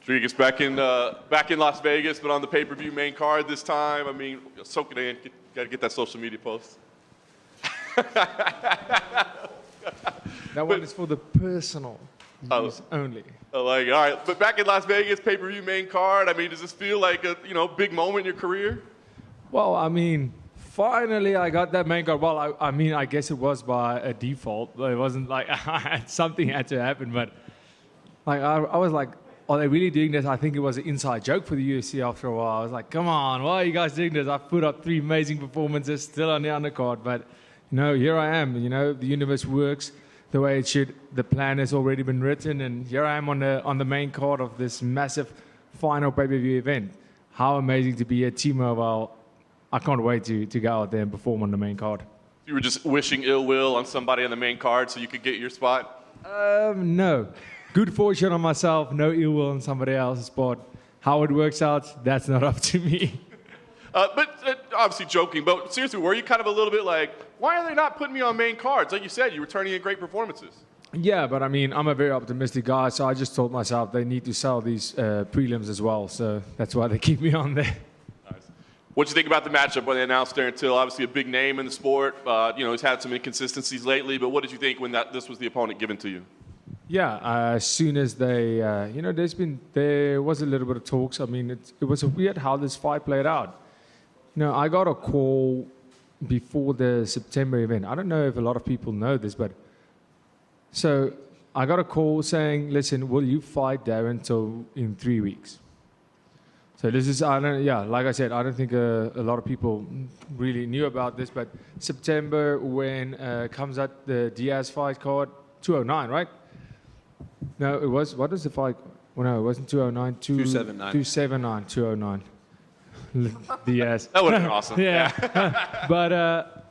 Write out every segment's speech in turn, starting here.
Dricus back in Las Vegas, but on the pay-per-view main card this time. I mean, soak it in. Got to get that social media post. That one is for the personal use only. All right. But back in Las Vegas, pay-per-view main card. I mean, does this feel like a big moment in your career? Well, I mean, finally I got that main card. Well, I mean, I guess it was by a default. It wasn't like something had to happen, but like I was like, are they really doing this? I think it was an inside joke for the UFC after a while. I was like, come on, why are you guys doing this? I've put up 3 amazing performances still on the undercard, but here I am. The universe works the way it should. The plan has already been written, and here I am on the main card of this massive final pay-per-view event. How amazing to be at T-Mobile. I can't wait to go out there and perform on the main card. You were just wishing ill will on somebody on the main card so you could get your spot? No. Good fortune on myself, no ill will on somebody else's spot. How it works out, that's not up to me. But obviously joking, but seriously, were you kind of a little bit like, why are they not putting me on main cards? Like you said, you were turning in great performances. Yeah, but I mean, I'm a very optimistic guy, so I just told myself they need to sell these prelims as well, so that's why they keep me on there. Nice. What do you think about the matchup when they announced Darren Till? Obviously a big name in the sport. He's had some inconsistencies lately, but what did you think when this was the opponent given to you? Yeah, as soon as they, there was a little bit of talks. I mean, it was weird how this fight played out. I got a call before the September event. I don't know if a lot of people know this, but so I got a call saying, listen, will you fight Darren Till in 3 weeks? So this is, like I said, I don't think a lot of people really knew about this, but September when comes out the Diaz fight card, 209, right? No, it was, what was the fight? Well, no, it wasn't 209. 279. 279, 209. Diaz. That would have been awesome. Yeah. But,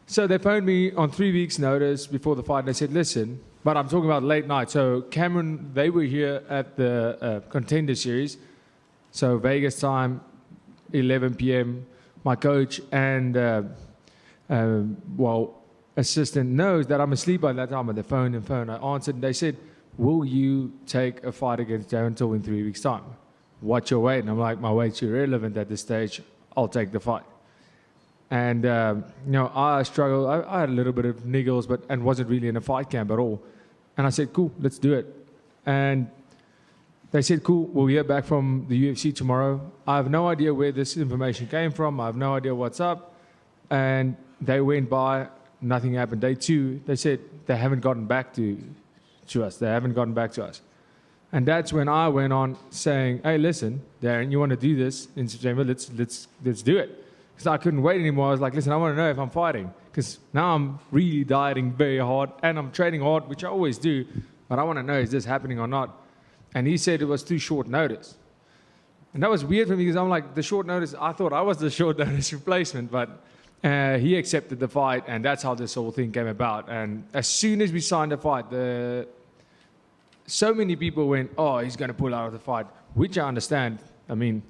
so they phoned me on 3 weeks' notice before the fight, and they said, listen, but I'm talking about late night. So Cameron, they were here at the Contender Series. So Vegas time, 11 p.m. My coach and, assistant knows that I'm asleep by that time on the phone. I answered, and they said, will you take a fight against Darren Till in 3 weeks' time? What's your weight? And I'm like, my weight's irrelevant at this stage. I'll take the fight. And, I struggled. I had a little bit of niggles, and wasn't really in a fight camp at all. And I said, cool, let's do it. And they said, cool, we'll hear back from the UFC tomorrow. I have no idea where this information came from. I have no idea what's up. And they went by, nothing happened. Day 2, they said they haven't gotten back to us. They haven't gotten back to us. And that's when I went on saying, hey, listen, Darren, you want to do this in September? Let's do it. Because I couldn't wait anymore. I was like, listen, I want to know if I'm fighting. Because now I'm really dieting very hard, and I'm training hard, which I always do. But I want to know, is this happening or not? And he said it was too short notice. And that was weird for me because I'm like, the short notice, I thought I was the short notice replacement. But he accepted the fight, and that's how this whole thing came about. And as soon as we signed the fight, so many people went, oh, he's going to pull out of the fight, which I understand. I mean,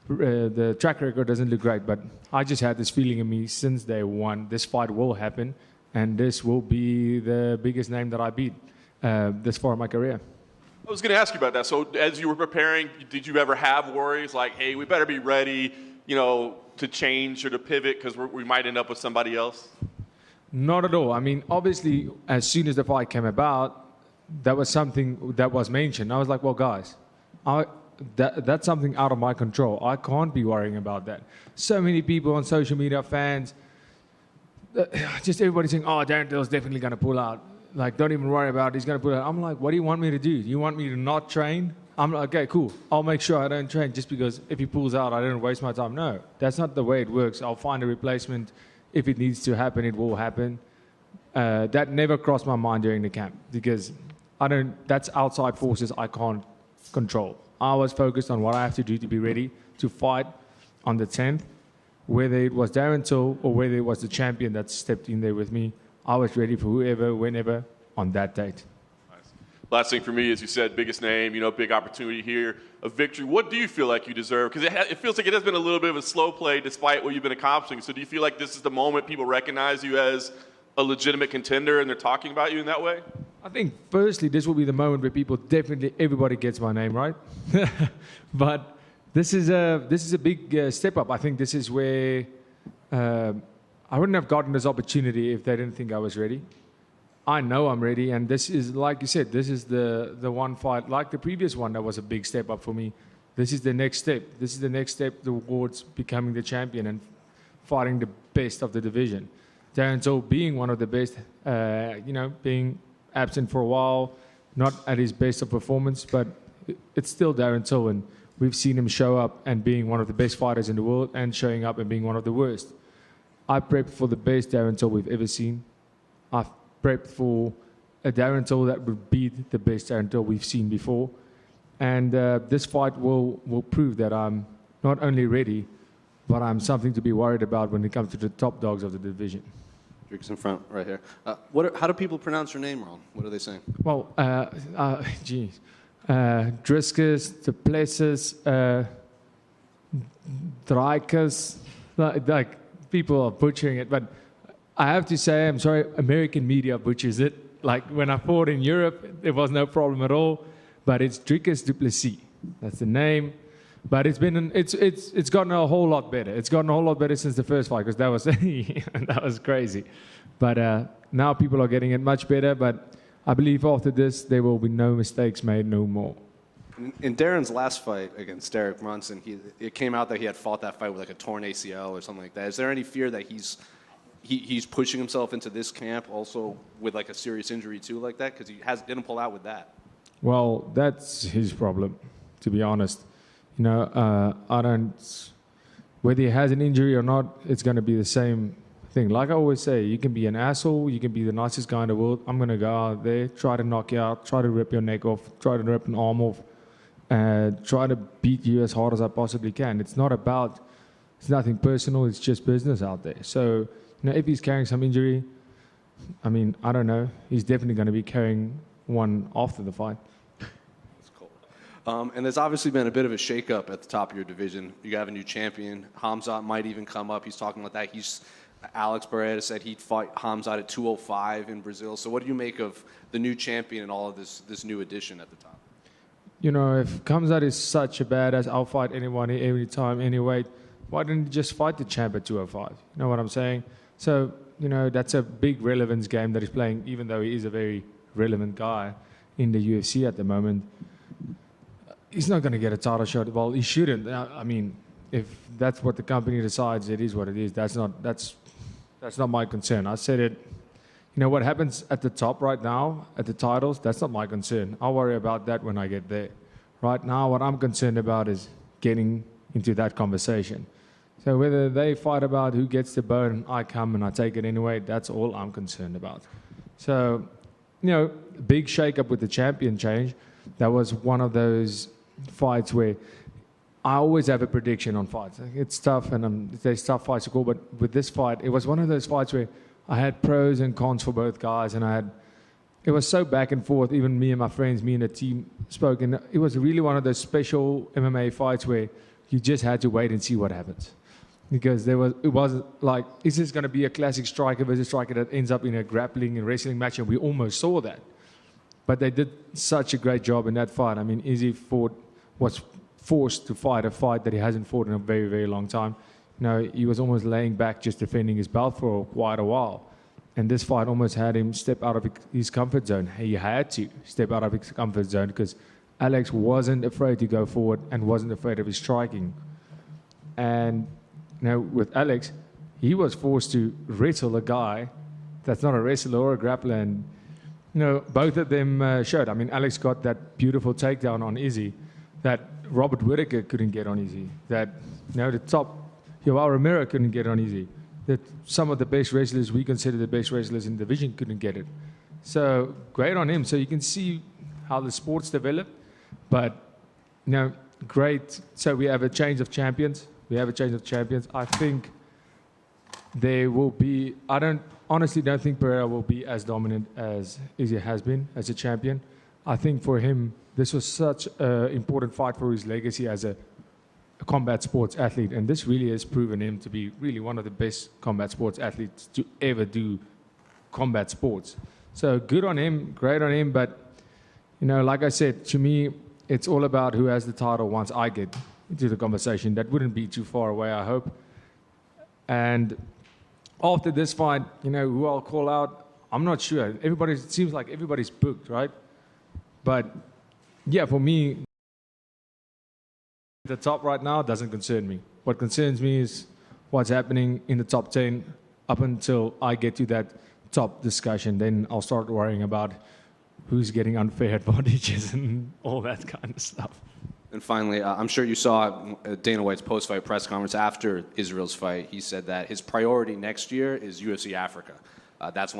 the track record doesn't look great, but I just had this feeling in me since day one, this fight will happen, and this will be the biggest name that I beat this far in my career. I was going to ask you about that. So as you were preparing, did you ever have worries like, hey, we better be ready, to change or to pivot because we might end up with somebody else? Not at all. I mean, obviously, as soon as the fight came about, that was something that was mentioned. I was like, well, guys, that's something out of my control. I can't be worrying about that. So many people on social media, fans, just everybody saying, oh, Darren Till's definitely going to pull out. Like, don't even worry about it. He's going to pull out. I'm like, what do you want me to do? You want me to not train? I'm like, okay, cool. I'll make sure I don't train just because if he pulls out, I don't waste my time. No, that's not the way it works. I'll find a replacement. If it needs to happen, it will happen. That never crossed my mind during the camp because that's outside forces I can't control. I was focused on what I have to do to be ready to fight on the 10th, whether it was Darren Till or whether it was the champion that stepped in there with me. I was ready for whoever, whenever, on that date. Nice. Last thing for me, as you said, biggest name, big opportunity here, a victory. What do you feel like you deserve? Because it feels like it has been a little bit of a slow play despite what you've been accomplishing. So do you feel like this is the moment people recognize you as a legitimate contender and they're talking about you in that way? I think firstly, this will be the moment where everybody gets my name right. But this is a big step up. I think this is where I wouldn't have gotten this opportunity if they didn't think I was ready. I know I'm ready, and this is, like you said, this is the one fight, like the previous one, that was a big step up for me. This is the next step. This is the next step towards becoming the champion and fighting the best of the division. Darren Till being one of the best, being absent for a while, not at his best of performance, but it's still Darren Till, and we've seen him show up and being one of the best fighters in the world and showing up and being one of the worst. I prepped for the best Darren Till we've ever seen. I've prepped for a Darren Till that would beat the best Darren Till we've seen before. And this fight will prove that I'm not only ready, but I'm something to be worried about when it comes to the top dogs of the division. Dricus in front, right here. How do people pronounce your name wrong? What are they saying? Well, Dricus Du Plessis, Dricus, like people are butchering it, but I have to say, I'm sorry, American media butchers it. Like when I fought in Europe, there was no problem at all. But it's Dricus Du Plessis. That's the name. But it's gotten a whole lot better. It's gotten a whole lot better since the first fight, because that was crazy. But now people are getting it much better. But I believe after this, there will be no mistakes made no more. In Darren's last fight against Derek Brunson, it came out that he had fought that fight with like a torn ACL or something like that. Is there any fear that he's pushing himself into this camp also with like a serious injury too like that? Because he didn't pull out with that. Well, that's his problem, to be honest. Whether he has an injury or not, it's going to be the same thing. Like I always say, you can be an asshole, you can be the nicest guy in the world. I'm going to go out there, try to knock you out, try to rip your neck off, try to rip an arm off, try to beat you as hard as I possibly can. It's nothing personal, it's just business out there. So, if he's carrying some injury, I don't know. He's definitely going to be carrying one after the fight. And there's obviously been a bit of a shakeup at the top of your division. You have a new champion. Hamzat might even come up. He's talking about that. Alex Barrera said he'd fight Hamzat at 205 in Brazil. So what do you make of the new champion and all of this new addition at the top? If Hamzat is such a badass, I'll fight anyone, every time, any weight. Why didn't he just fight the champ at 205? You know what I'm saying? So, that's a big relevance game that he's playing, even though he is a very relevant guy in the UFC at the moment. He's not going to get a title shot. Well, he shouldn't. If that's what the company decides, it is what it is. That's not my concern. I said it. What happens at the top right now, at the titles, that's not my concern. I'll worry about that when I get there. Right now, what I'm concerned about is getting into that conversation. So whether they fight about who gets the bone and I come and I take it anyway, that's all I'm concerned about. So, big shake-up with the champion change. That was one of those fights where I always have a prediction on fights. It's tough, and there's tough fights to call, but with this fight, it was one of those fights where I had pros and cons for both guys, and it was so back and forth. Even me and my friends, me and the team spoke, and it was really one of those special MMA fights where you just had to wait and see what happens. Because it wasn't like, is this going to be a classic striker versus striker that ends up in a grappling and wrestling match? And we almost saw that. But they did such a great job in that fight. Izzy was forced to fight a fight that he hasn't fought in a very, very long time. He was almost laying back just defending his belt for quite a while. And this fight almost had him step out of his comfort zone. He had to step out of his comfort zone because Alex wasn't afraid to go forward and wasn't afraid of his striking. And with Alex, he was forced to wrestle a guy that's not a wrestler or a grappler. And, both of them showed. Alex got that beautiful takedown on Izzy that Robert Whittaker couldn't get on Izzy. That, the top, Yoel Romero couldn't get on Izzy. That some of the best wrestlers we consider the best wrestlers in the division couldn't get it. So, great on him. So you can see how the sport's developed. But, great. So we have a change of champions. I think there will be, honestly don't think Pereira will be as dominant as Izzy has been as a champion. I think for him, this was such an important fight for his legacy as a combat sports athlete. And this really has proven him to be really one of the best combat sports athletes to ever do combat sports. So good on him, great on him. But, like I said, to me, it's all about who has the title once I get into the conversation. That wouldn't be too far away, I hope. And after this fight, who I'll call out, I'm not sure. It seems like everybody's booked, right? But, yeah, for me, the top right now doesn't concern me. What concerns me is what's happening in the top 10 up until I get to that top discussion. Then I'll start worrying about who's getting unfair advantages and all that kind of stuff. And finally, I'm sure you saw Dana White's post-fight press conference after Israel's fight. He said that his priority next year is UFC Africa. That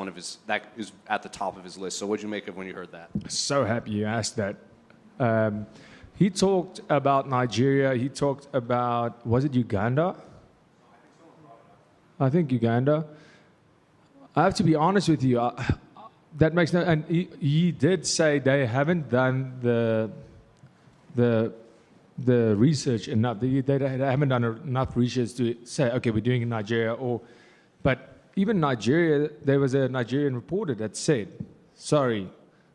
is at the top of his list. So what did you make of when you heard that? So happy you asked that. He talked about Nigeria. He talked about, was it Uganda? I think Uganda. I have to be honest with you. That makes no. And he did say they haven't done the research enough. They haven't done enough research to say, okay, we're doing it in Nigeria. But even Nigeria, there was a Nigerian reporter that said, sorry,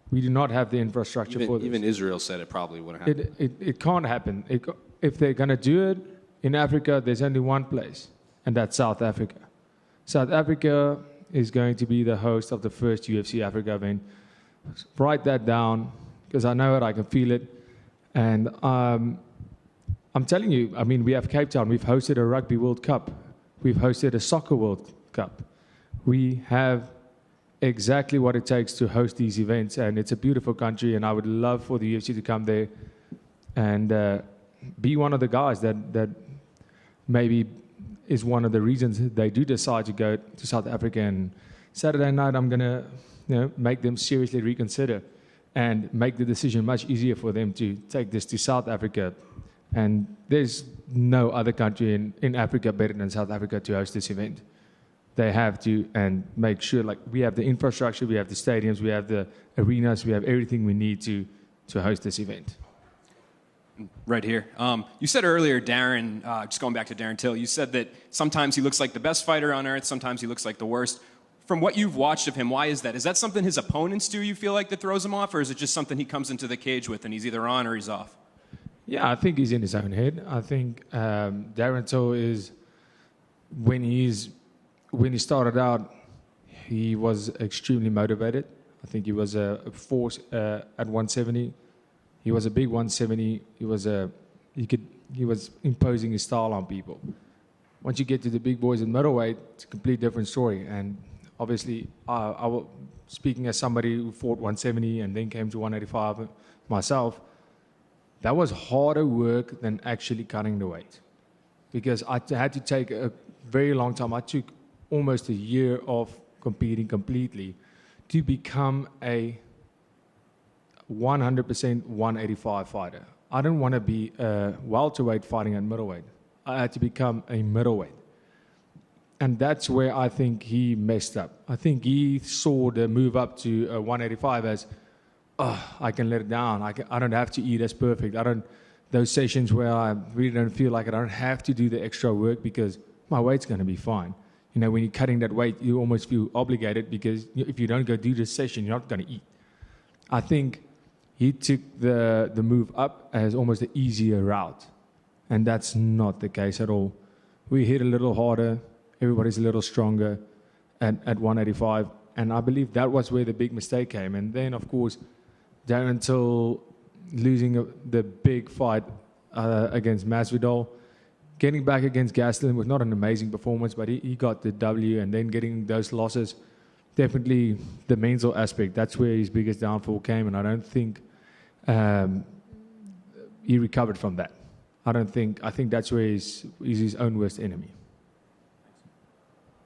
we do not have the infrastructure for this. Even Israel said it probably wouldn't happen. It can't happen. If they're going to do it in Africa, there's only one place, and that's South Africa. South Africa is going to be the host of the first UFC Africa event. Write that down, because I know it, I can feel it. And I'm telling you, we have Cape Town. We've hosted a Rugby World Cup. We've hosted a Soccer World Cup. We have exactly what it takes to host these events, and it's a beautiful country, and I would love for the UFC to come there and be one of the guys that maybe is one of the reasons they do decide to go to South Africa. And Saturday night, I'm going to make them seriously reconsider and make the decision much easier for them to take this to South Africa. And there's no other country in Africa better than South Africa to host this event. They have to, and make sure, we have the infrastructure, we have the stadiums, we have the arenas, we have everything we need to host this event. Right here. You said earlier, Darren, just going back to Darren Till, you said that sometimes he looks like the best fighter on earth, sometimes he looks like the worst. From what you've watched of him, why is that? Is that something his opponents do, you feel like, that throws him off, or is it just something he comes into the cage with and he's either on or he's off? Yeah, I think he's in his own head. I think Darren Till is, when he started out, he was extremely motivated. I think he was a force at 170. He was a big 170. He was imposing his style on people. Once you get to the big boys in middleweight, it's a complete different story. And obviously, speaking as somebody who fought 170 and then came to 185 myself, that was harder work than actually cutting the weight, because I had to take a very long time. I took almost a year of competing completely to become a 100% 185 fighter. I didn't want to be a welterweight fighting at middleweight. I had to become a middleweight. And that's where I think he messed up. I think he saw the move up to 185 as, I can let it down. I don't have to eat as perfect. Those sessions where I really don't feel like it, I don't have to do the extra work because my weight's going to be fine. When you're cutting that weight, you almost feel obligated, because if you don't go do this session, you're not going to eat. I think he took the move up as almost an easier route. And that's not the case at all. We hit a little harder. Everybody's a little stronger at 185. And I believe that was where the big mistake came. And then, of course, Darren Till losing the big fight against Masvidal, getting back against Gastelum was not an amazing performance, but he got the W, and then getting those losses, definitely the mental aspect, that's where his biggest downfall came, and I don't think he recovered from that. I think that's where he's his own worst enemy.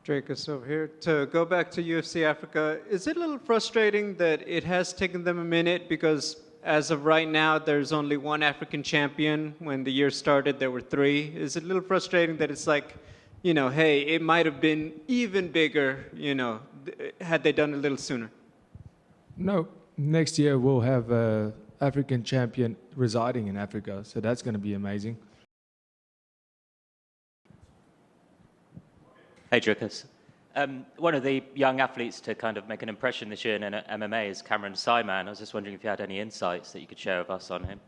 Dricus over here. To go back to UFC Africa, is it a little frustrating that it has taken them a minute, because as of right now, there's only one African champion. When the year started, there were 3. Is it a little frustrating that it's like, hey, it might have been even bigger, had they done it a little sooner? No. Next year, we'll have an African champion residing in Africa, so that's going to be amazing. Hey, Dricus. One of the young athletes to kind of make an impression this year in MMA is Cameron Simon. I was just wondering if you had any insights that you could share with us on him.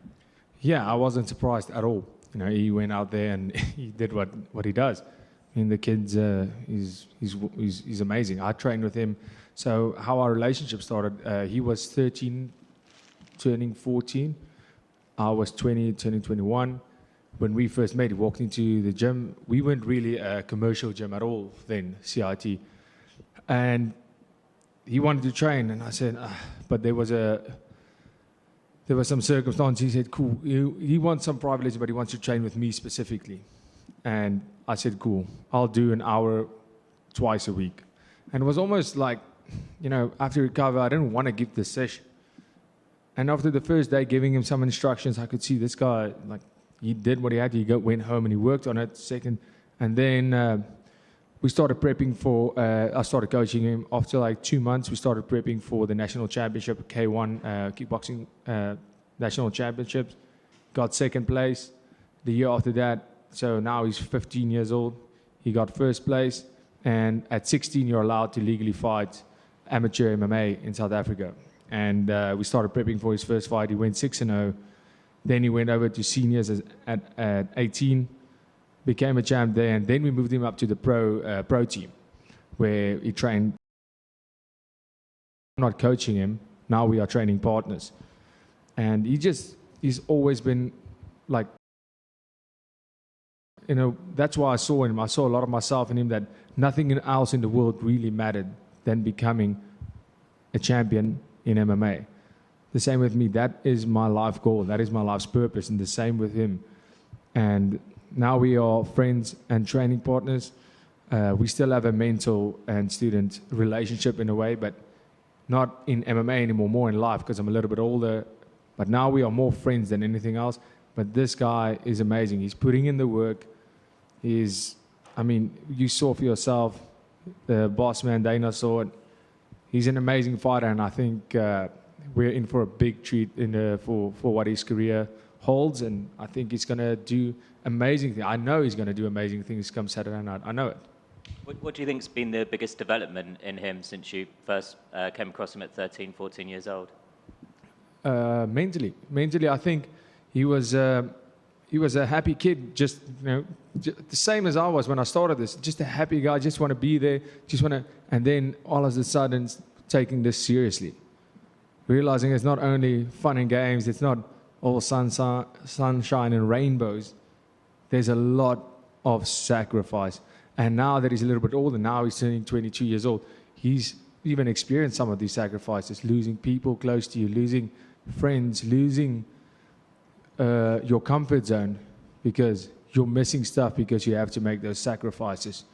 Yeah, I wasn't surprised at all. You know, he went out there and he did what he does. I mean, the kid's he's amazing. I trained with him. So how our relationship started, he was 13, turning 14. I was 20, turning 21. When we first met, he walked into the gym. We weren't really a commercial gym at all then, CIT. And he wanted to train, and I said, but there was some circumstance. He said, cool, he wants some private lessons, but he wants to train with me specifically. And I said, cool, I'll do an hour twice a week. And it was almost like, you know, after recovery, I didn't want to give this session. And after the first day, giving him some instructions, I could see this guy, like, he did what he had to. He went home and he worked on it second. And then we started prepping for, I started coaching him. After like 2 months, we started prepping for the national championship, K1 kickboxing national championships. Got second place the year after that. So now he's 15 years old. He got first place. And at 16, you're allowed to legally fight amateur MMA in South Africa. And we started prepping for his first fight. He went 6-0. Then he went over to seniors at 18, became a champ there, and then we moved him up to the pro team, where he trained. I'm not coaching him. Now we are training partners. And he's always been like, you know, that's why I saw him. I saw a lot of myself in him, that nothing else in the world really mattered than becoming a champion in MMA. The same with me. That is my life goal. That is my life's purpose. And the same with him. And now we are friends and training partners. We still have a mentor and student relationship in a way, but not in MMA anymore, more in life, because I'm a little bit older. But now we are more friends than anything else. But this guy is amazing. He's putting in the work. I mean, you saw for yourself, the boss man, Dana, saw it. He's an amazing fighter, and I think we're in for a big treat for what his career holds, and I think he's going to do amazing things. I know he's going to do amazing things come Saturday night. I know it. What do you think's been the biggest development in him since you first came across him at 13, 14 years old? Mentally, I think he was a happy kid, just, you know, the same as I was when I started this. Just a happy guy, just want to be there, and then all of a sudden taking this seriously. Realizing it's not only fun and games, it's not all sunshine and rainbows. There's a lot of sacrifice. And now that he's a little bit older, now he's turning 22 years old, he's even experienced some of these sacrifices, losing people close to you, losing friends, losing your comfort zone, because you're missing stuff because you have to make those sacrifices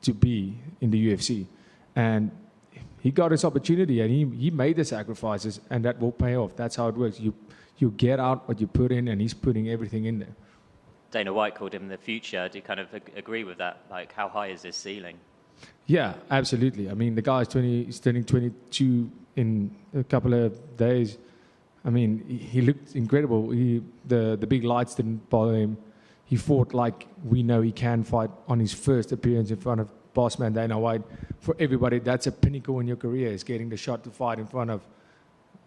to be in the UFC. And he got his opportunity, and he made the sacrifices, and that will pay off. That's how it works. You get out what you put in, and he's putting everything in there. Dana White called him the future. Do you kind of agree with that? Like, how high is his ceiling? Yeah, absolutely. I mean, the guy's he's turning 22 in a couple of days. I mean, he looked incredible. The big lights didn't bother him. He fought like we know he can fight on his first appearance in front of boss man Dana White. For everybody, that's a pinnacle in your career, is getting the shot to fight in front of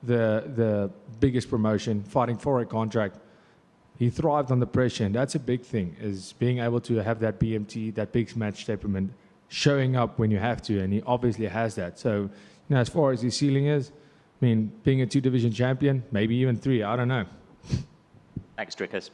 the biggest promotion, fighting for a contract. He thrived under pressure, and that's a big thing, is being able to have that BMT, that big match temperament, showing up when you have to, and he obviously has that. So, you know, as far as his ceiling is, I mean, being a 2-division champion, maybe even 3, I don't know. Thanks, Dricus.